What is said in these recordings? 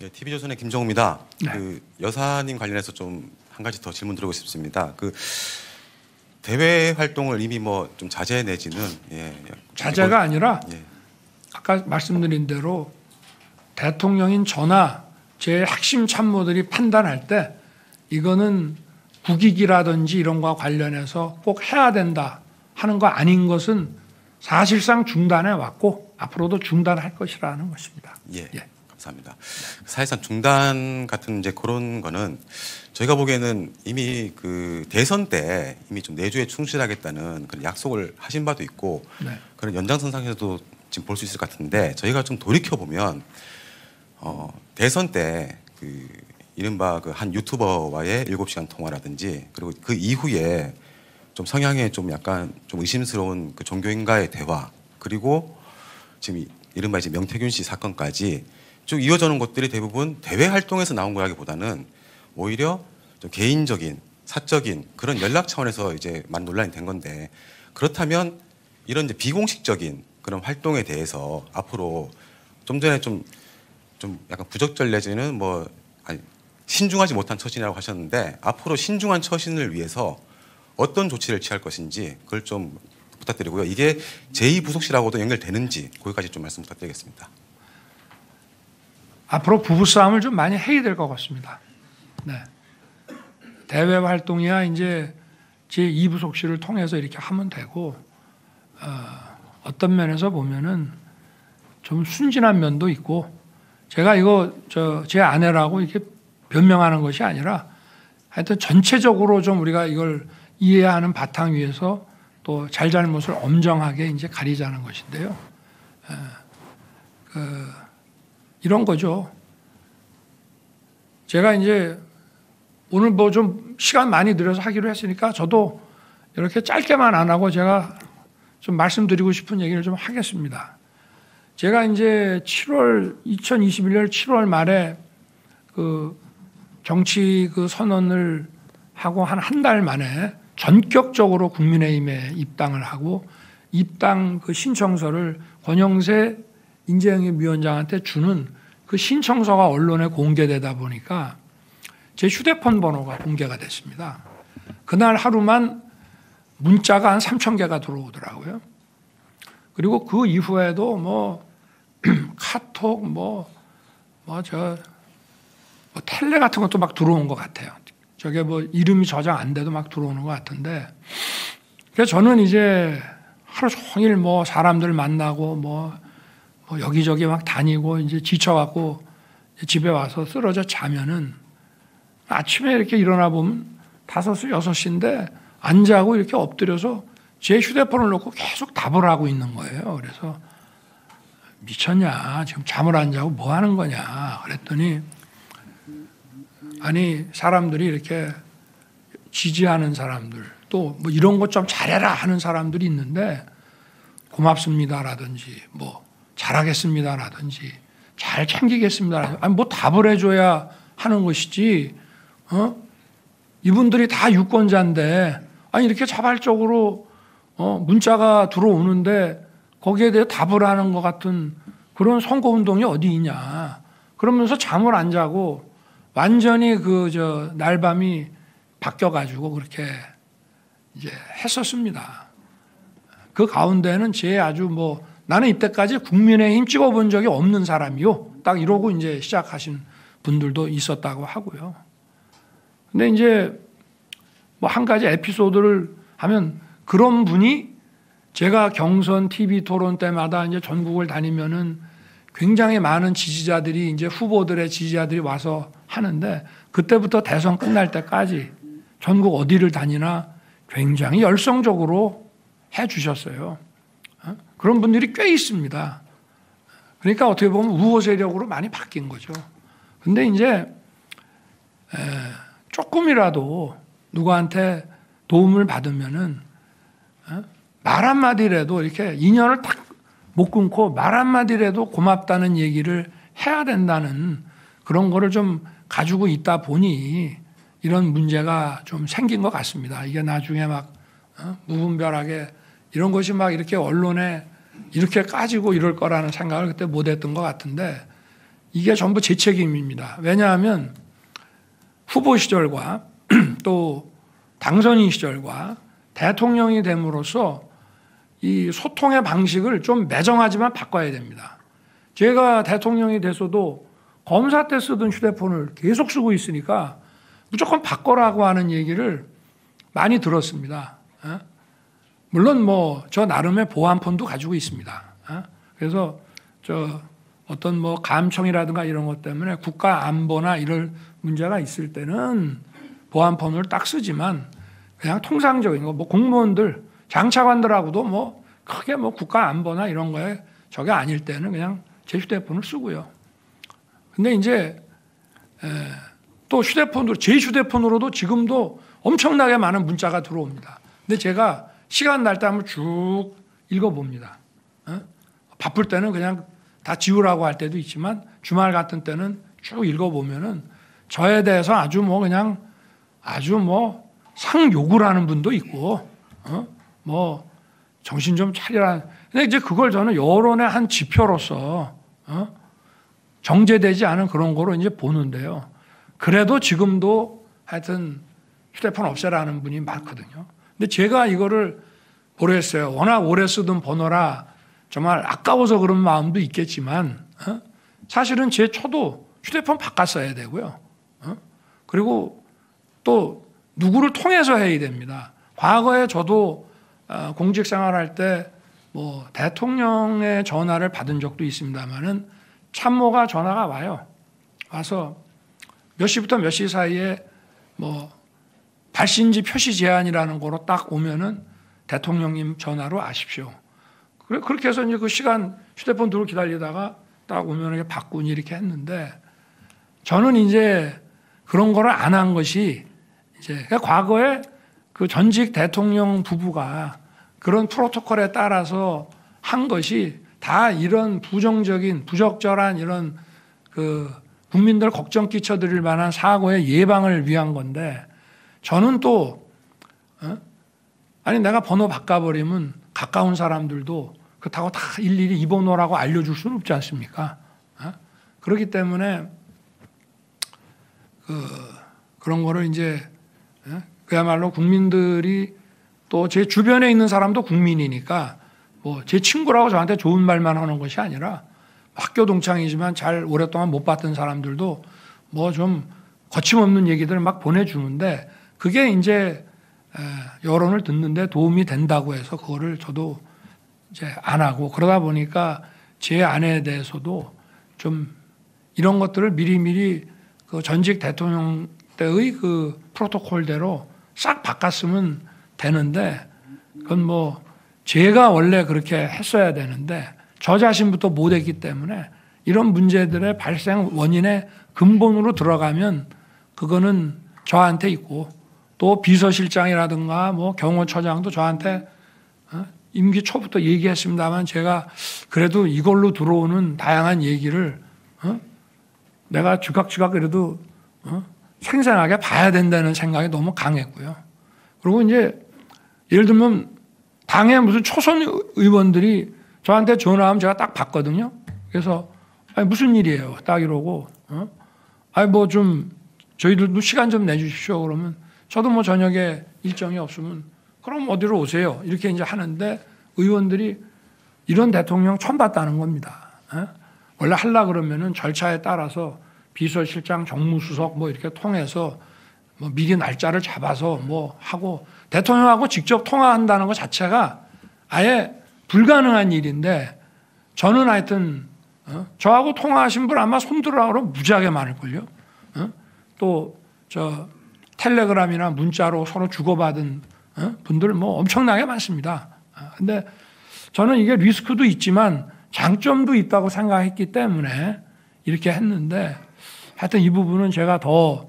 예, TV조선의 김정우입니다. 네. 그 여사님 관련해서 좀 한 가지 더 질문 드리고 싶습니다. 그 대외 활동을 이미 뭐 좀 자제 내지는 자제가 아니라 예. 아까 말씀드린 대로 대통령인 저나 제 핵심 참모들이 판단할 때 이거는 국익이라든지 이런 거와 관련해서 꼭 해야 된다 하는 거 아닌 것은 사실상 중단해 왔고 앞으로도 중단할 것이라는 것입니다. 예. 감사합니다. 사실상 중단 같은 이제 그런 거는 저희가 보기에는 이미 그 대선 때 이미 좀 내주에 충실하겠다는 그런 약속을 하신 바도 있고 네. 그런 연장선상에서도 지금 볼 수 있을 것 같은데 저희가 좀 돌이켜 보면 대선 때 그 이른바 그 한 유튜버와의 7시간 통화라든지 그리고 그 이후에 좀 성향에 좀 약간 좀 의심스러운 그 종교인과의 대화 그리고 지금 이른바 이제 명태균 씨 사건까지 쭉 이어져는 것들이 대부분 대외 활동에서 나온 거라기보다는 오히려 좀 개인적인 사적인 그런 연락 차원에서 이제 많은 논란이 된 건데 그렇다면 이런 이제 비공식적인 그런 활동에 대해서 앞으로 좀 전에 좀 약간 부적절 내지는 뭐 아니 신중하지 못한 처신이라고 하셨는데 앞으로 신중한 처신을 위해서 어떤 조치를 취할 것인지 그걸 좀 부탁드리고요. 이게 제2부속실하고도 연결되는지 거기까지 좀 말씀 부탁드리겠습니다. 앞으로 부부싸움을 좀 많이 해야 될 것 같습니다. 네. 대외 활동이야 이제 제2부속실을 통해서 이렇게 하면 되고 어떤 면에서 보면은 좀 순진한 면도 있고 제가 이거 제 아내라고 이렇게 변명하는 것이 아니라 하여튼 전체적으로 좀 우리가 이걸 이해하는 바탕 위에서 또 잘잘못을 엄정하게 이제 가리자는 것인데요. 이런 거죠. 제가 이제 오늘 뭐 좀 시간 많이 들여서 하기로 했으니까 저도 이렇게 짧게만 안 하고 제가 좀 말씀드리고 싶은 얘기를 좀 하겠습니다. 제가 이제 2021년 7월 말에 그 정치 그 선언을 하고 한 달 만에 전격적으로 국민의힘에 입당을 하고 입당 그 신청서를 권영세 인재영입위원장한테 주는 그 신청서가 언론에 공개되다 보니까 제 휴대폰 번호가 공개가 됐습니다. 그날 하루만 문자가 한 3,000개가 들어오더라고요. 그리고 그 이후에도 뭐 카톡 뭐 텔레 같은 것도 막 들어온 것 같아요. 저게 뭐 이름이 저장 안 돼도 막 들어오는 것 같은데 그래서 저는 이제 하루 종일 뭐 사람들 만나고 뭐 여기저기 막 다니고 이제 지쳐갖고 집에 와서 쓰러져 자면은 아침에 이렇게 일어나 보면 5시, 6시인데 안 자고 이렇게 엎드려서 제 휴대폰을 놓고 계속 답을 하고 있는 거예요. 그래서 미쳤냐? 지금 잠을 안 자고 뭐 하는 거냐? 그랬더니 아니 사람들이 이렇게 지지하는 사람들 또 뭐 이런 것 좀 잘해라 하는 사람들이 있는데 고맙습니다라든지 뭐 잘하겠습니다라든지 잘 챙기겠습니다라든지 아니 뭐 답을 해줘야 하는 것이지 이분들이 다 유권자인데 아니 이렇게 자발적으로 문자가 들어오는데 거기에 대해 답을 하는 것 같은 그런 선거운동이 어디 있냐 그러면서 잠을 안 자고 완전히 날밤이 바뀌어가지고 그렇게 이제 했었습니다. 그 가운데는 제 아주 뭐 나는 이때까지 국민의힘 찍어본 적이 없는 사람이요. 딱 이러고 이제 시작하신 분들도 있었다고 하고요. 근데 이제 뭐 한 가지 에피소드를 하면 그런 분이 제가 경선 TV 토론 때마다 이제 전국을 다니면은 굉장히 많은 지지자들이 이제 후보들의 지지자들이 와서 하는데 그때부터 대선 끝날 때까지 전국 어디를 다니나 굉장히 열성적으로 해 주셨어요. 그런 분들이 꽤 있습니다. 그러니까 어떻게 보면 우호 세력으로 많이 바뀐 거죠. 근데 이제 조금이라도 누구한테 도움을 받으면은 말 한마디라도 이렇게 인연을 딱 못 끊고 말 한마디라도 고맙다는 얘기를 해야 된다는 그런 거를 좀 가지고 있다 보니 이런 문제가 좀 생긴 것 같습니다. 이게 나중에 막 무분별하게 이런 것이 막 이렇게 언론에 이렇게 까지고 이럴 거라는 생각을 그때 못 했던 것 같은데 이게 전부 제 책임입니다. 왜냐하면 후보 시절과 또 당선인 시절과 대통령이 됨으로써 이 소통의 방식을 좀 매정하지만 바꿔야 됩니다. 제가 대통령이 돼서도 검사 때 쓰던 휴대폰을 계속 쓰고 있으니까 무조건 바꿔라고 하는 얘기를 많이 들었습니다. 물론 뭐 저 나름의 보안폰도 가지고 있습니다. 그래서 저 어떤 뭐 감청이라든가 이런 것 때문에 국가 안보나 이럴 문제가 있을 때는 보안폰을 딱 쓰지만 그냥 통상적인 거 뭐 공무원들 장차관들하고도 뭐 크게 뭐 국가 안보나 이런 거에 저게 아닐 때는 그냥 제 휴대폰을 쓰고요. 근데 이제 또 휴대폰으로 제 휴대폰으로도 지금도 엄청나게 많은 문자가 들어옵니다. 근데 제가 시간 날 때 한번 쭉 읽어봅니다. 바쁠 때는 그냥 다 지우라고 할 때도 있지만 주말 같은 때는 쭉 읽어보면은 저에 대해서 아주 뭐 그냥 아주 뭐 상욕을 하는 분도 있고 뭐 정신 좀 차리라. 근데 이제 그걸 저는 여론의 한 지표로서 정제되지 않은 그런 거로 이제 보는데요. 그래도 지금도 하여튼 휴대폰 없애라는 분이 많거든요. 근데 제가 이거를 모르겠어요. 워낙 오래 쓰던 번호라 정말 아까워서 그런 마음도 있겠지만 사실은 제 초도 휴대폰 바꿨어야 되고요. 그리고 또 누구를 통해서 해야 됩니다. 과거에 저도 공직 생활할 때 뭐 대통령의 전화를 받은 적도 있습니다만은 참모가 전화가 와요. 와서 몇 시부터 몇 시 사이에 뭐 발신지 표시 제한이라는 거로 딱 오면은 대통령님 전화로 아십시오. 그렇게 해서 이제 그 시간 휴대폰 들고 기다리다가 딱 오면 이렇게 바꾸니 이렇게 했는데 저는 이제 그런 거를 안 한 것이 이제 과거에 그 전직 대통령 부부가 그런 프로토콜에 따라서 한 것이 다 이런 부정적인 부적절한 이런 그 국민들 걱정 끼쳐드릴 만한 사고의 예방을 위한 건데 저는 또 아니 내가 번호 바꿔버리면 가까운 사람들도 그렇다고 다 일일이 이 번호라고 알려줄 수는 없지 않습니까? 그렇기 때문에 그런 거를 이제 그야말로 국민들이 또 제 주변에 있는 사람도 국민이니까 뭐 제 친구라고 저한테 좋은 말만 하는 것이 아니라 학교 동창이지만 잘 오랫동안 못 봤던 사람들도 뭐 좀 거침없는 얘기들을 막 보내주는데 그게 이제 여론을 듣는데 도움이 된다고 해서 그거를 저도 이제 안 하고 그러다 보니까 제 아내에 대해서도 좀 이런 것들을 미리미리 그 전직 대통령 때의 그 프로토콜대로 싹 바꿨으면 되는데 그건 뭐 제가 원래 그렇게 했어야 되는데 저 자신부터 못했기 때문에 이런 문제들의 발생 원인의 근본으로 들어가면 그거는 저한테 있고 또 비서실장이라든가 뭐 경호처장도 저한테 임기 초부터 얘기했습니다만 제가 그래도 이걸로 들어오는 다양한 얘기를 내가 주각주각 그래도 생생하게 봐야 된다는 생각이 너무 강했고요. 그리고 이제 예를 들면 당의 무슨 초선 의원들이 저한테 전화하면 제가 딱 받거든요. 그래서 아니 무슨 일이에요? 딱 이러고 아니 뭐 좀 저희들도 시간 좀 내주십시오. 그러면 저도 뭐 저녁에 일정이 없으면 그럼 어디로 오세요? 이렇게 이제 하는데 의원들이 이런 대통령 처음 봤다는 겁니다. 원래 하려 그러면은 절차에 따라서 비서실장, 정무수석 뭐 이렇게 통해서 뭐 미리 날짜를 잡아서 뭐 하고 대통령하고 직접 통화한다는 것 자체가 아예 불가능한 일인데 저는 하여튼 저하고 통화하신 분 아마 손들어라 무지하게 많을걸요. 또 저 텔레그램이나 문자로 서로 주고받은 분들 뭐 엄청나게 많습니다. 근데 저는 이게 리스크도 있지만 장점도 있다고 생각했기 때문에 이렇게 했는데 하여튼 이 부분은 제가 더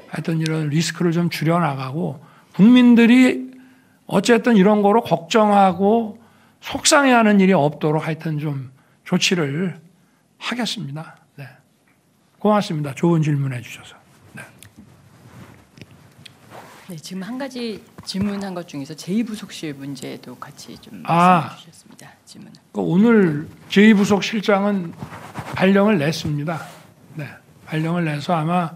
하여튼 이런 리스크를 좀 줄여나가고 국민들이 어쨌든 이런 거로 걱정하고 속상해하는 일이 없도록 하여튼 좀 조치를 하겠습니다. 네. 고맙습니다. 좋은 질문해 주셔서. 네. 네, 지금 한 가지 질문한 것 중에서 제2부속실 문제도 같이 좀 말씀해 주셨습니다. 질문. 오늘 제2부속 실장은 발령을 냈습니다. 네, 발령을 내서 아마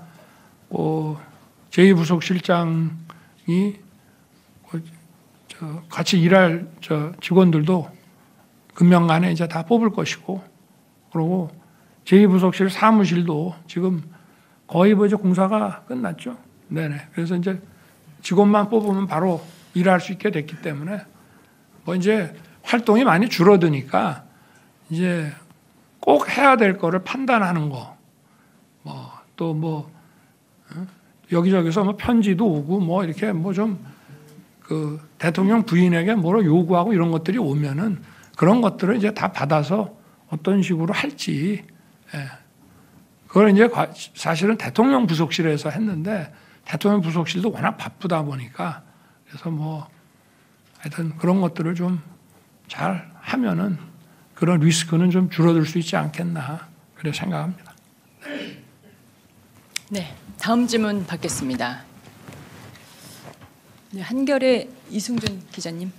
제2부속실장이 같이 일할 직원들도 금년간에 이제 다 뽑을 것이고, 그리고 제2부속실 사무실도 지금 거의 이제 공사가 끝났죠. 네네. 그래서 이제 직원만 뽑으면 바로 일할 수 있게 됐기 때문에 이제 활동이 많이 줄어드니까 이제 꼭 해야 될 거를 판단하는 거, 여기저기서 편지도 오고 이렇게 좀 그 대통령 부인에게 뭐로 요구하고 이런 것들이 오면은 그런 것들을 이제 다 받아서 어떤 식으로 할지, 그걸 이제 사실은 대통령 부속실에서 했는데 대통령 부속실도 워낙 바쁘다 보니까 그래서 하여튼 그런 것들을 좀 잘 하면은 그런 리스크는 좀 줄어들 수 있지 않겠나 그래 생각합니다. 네, 다음 질문 받겠습니다. 네, 한결의 이승준 기자님.